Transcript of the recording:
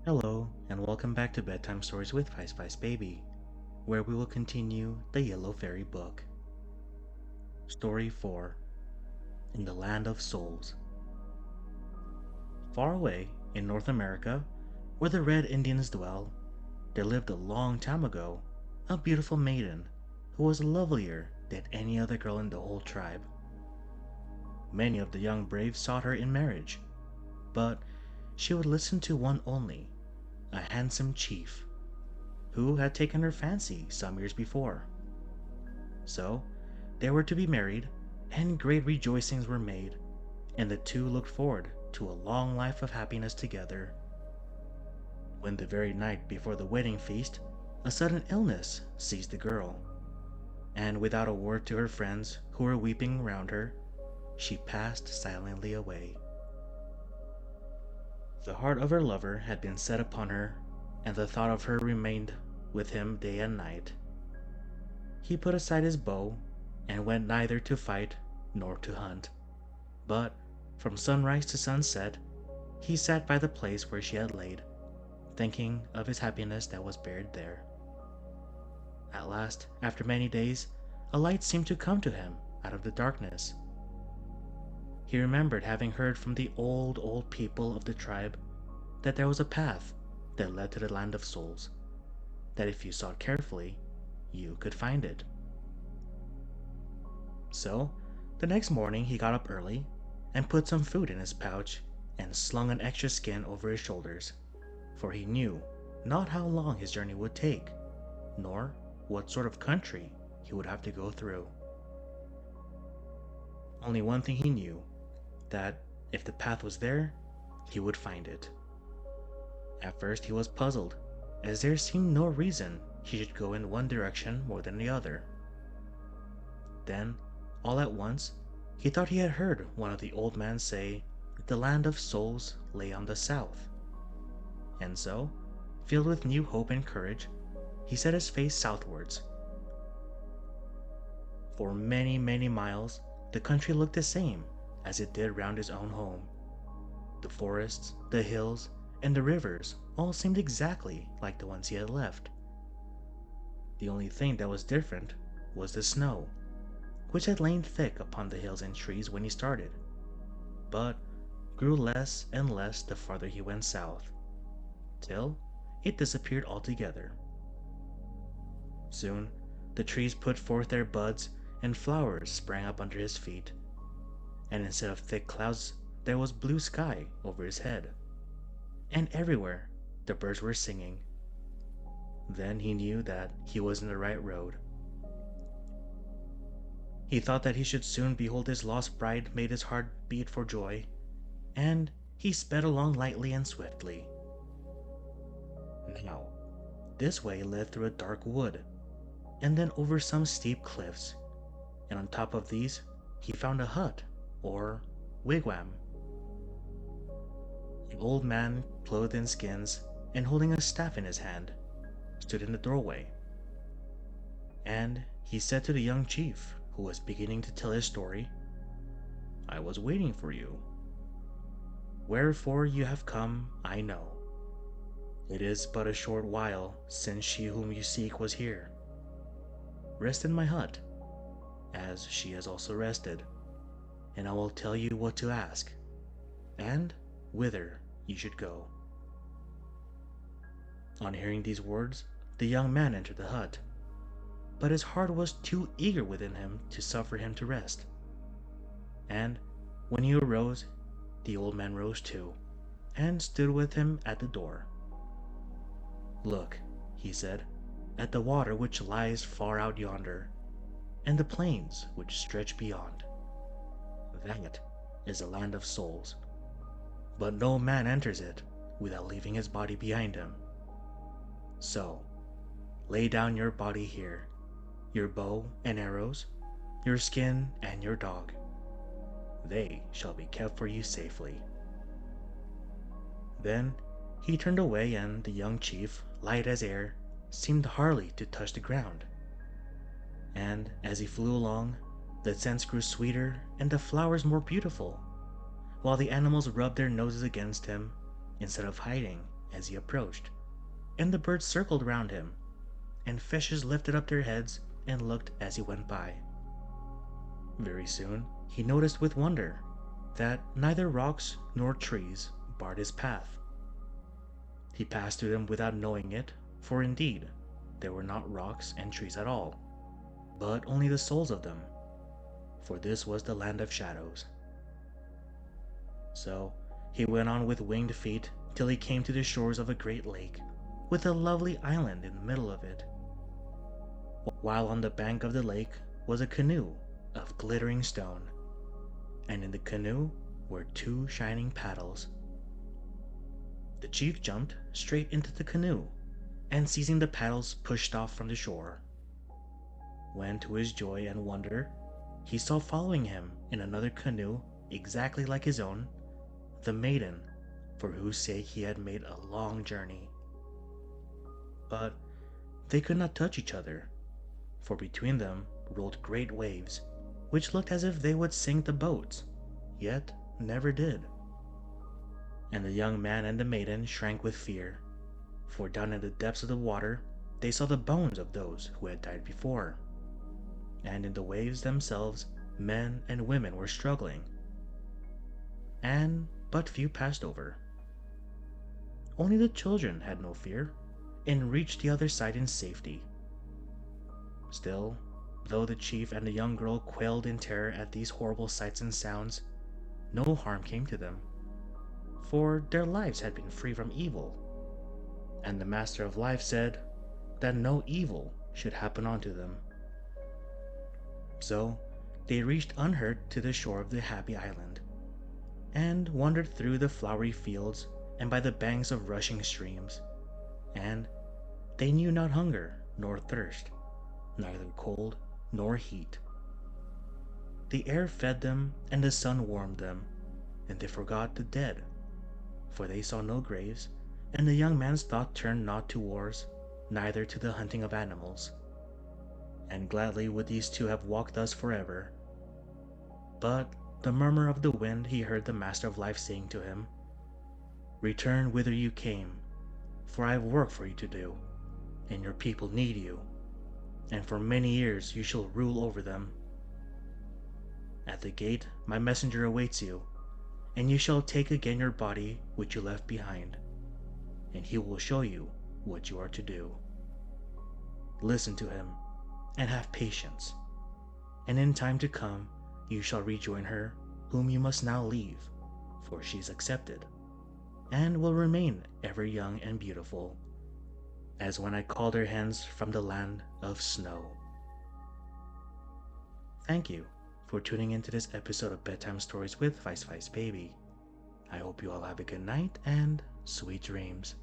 Hello, and welcome back to Bedtime Stories with Vice Vice Baby, where we will continue the Yellow Fairy book. Story 4 In the Land of Souls. Far away in North America, where the Red Indians dwell, there lived a long time ago a beautiful maiden who was lovelier than any other girl in the whole tribe. Many of the young braves sought her in marriage, but she would listen to one only, a handsome chief who had taken her fancy some years before. So they were to be married, and great rejoicings were made, and the two looked forward to a long life of happiness together. When the very night before the wedding feast, a sudden illness seized the girl, and without a word to her friends who were weeping round her, she passed silently away. The heart of her lover had been set upon her, and the thought of her remained with him day and night. He put aside his bow and went neither to fight nor to hunt, but from sunrise to sunset he sat by the place where she had laid, thinking of his happiness that was buried there. At last, after many days, a light seemed to come to him out of the darkness. He remembered having heard from the old people of the tribe that there was a path that led to the land of souls, that if you sought carefully, you could find it. So, the next morning he got up early and put some food in his pouch and slung an extra skin over his shoulders, for he knew not how long his journey would take, nor what sort of country he would have to go through. Only one thing he knew, that if the path was there, he would find it. At first he was puzzled, as there seemed no reason he should go in one direction more than the other. Then, all at once, he thought he had heard one of the old men say that the land of souls lay on the south. And so, filled with new hope and courage, he set his face southwards. For many miles, the country looked the same as it did round his own home. The forests, the hills, and the rivers all seemed exactly like the ones he had left. The only thing that was different was the snow, which had lain thick upon the hills and trees when he started, but grew less and less the farther he went south, till it disappeared altogether. Soon the trees put forth their buds and flowers sprang up under his feet, and instead of thick clouds there was blue sky over his head, and everywhere the birds were singing. Then he knew that he was in the right road. He thought that he should soon behold his lost bride made his heart beat for joy, and he sped along lightly and swiftly. Now, this way led through a dark wood, and then over some steep cliffs, and on top of these he found a hut, or wigwam. An old man, clothed in skins and holding a staff in his hand, stood in the doorway, and he said to the young chief, who was beginning to tell his story, "I was waiting for you. Wherefore you have come, I know. It is but a short while since she whom you seek was here. Rest in my hut, as she has also rested, and I will tell you what to ask, and whither you should go." On hearing these words, the young man entered the hut, but his heart was too eager within him to suffer him to rest. And when he arose, the old man rose too, and stood with him at the door. "Look," he said, "at the water which lies far out yonder, and the plains which stretch beyond. That is the land of souls, but no man enters it without leaving his body behind him. So, lay down your body here, your bow and arrows, your skin and your dog. They shall be kept for you safely." Then he turned away, and the young chief, light as air, seemed hardly to touch the ground. And as he flew along, the scents grew sweeter and the flowers more beautiful, while the animals rubbed their noses against him instead of hiding as he approached, and the birds circled round him, and fishes lifted up their heads and looked as he went by. Very soon, he noticed with wonder that neither rocks nor trees barred his path. He passed through them without knowing it, for indeed, there were not rocks and trees at all, but only the souls of them, for this was the land of shadows. So he went on with winged feet till he came to the shores of a great lake, with a lovely island in the middle of it, while on the bank of the lake was a canoe of glittering stone, and in the canoe were two shining paddles. The chief jumped straight into the canoe, and seizing the paddles pushed off from the shore, when to his joy and wonder he saw following him in another canoe exactly like his own, the maiden for whose sake he had made a long journey. But they could not touch each other, for between them rolled great waves, which looked as if they would sink the boats, yet never did. And the young man and the maiden shrank with fear, for down in the depths of the water they saw the bones of those who had died before, and in the waves themselves men and women were struggling, and but few passed over. Only the children had no fear, and reached the other side in safety. Still, though the chief and the young girl quailed in terror at these horrible sights and sounds, no harm came to them, for their lives had been free from evil, and the Master of Life said that no evil should happen unto them. So they reached unhurt to the shore of the happy island, and wandered through the flowery fields and by the banks of rushing streams, and they knew not hunger nor thirst, neither cold nor heat. The air fed them and the sun warmed them, and they forgot the dead, for they saw no graves, and the young man's thought turned not to wars, neither to the hunting of animals. And gladly would these two have walked thus forever. But the murmur of the wind he heard the Master of Life saying to him, "Return whither you came, for I have work for you to do, and your people need you, and for many years you shall rule over them. At the gate my messenger awaits you, and you shall take again your body which you left behind, and he will show you what you are to do. Listen to him, and have patience, and in time to come you shall rejoin her whom you must now leave, for she is accepted, and will remain ever young and beautiful, as when I called her hence from the land of snow." Thank you for tuning into this episode of Bedtime Stories with Vice Vice Baby. I hope you all have a good night and sweet dreams.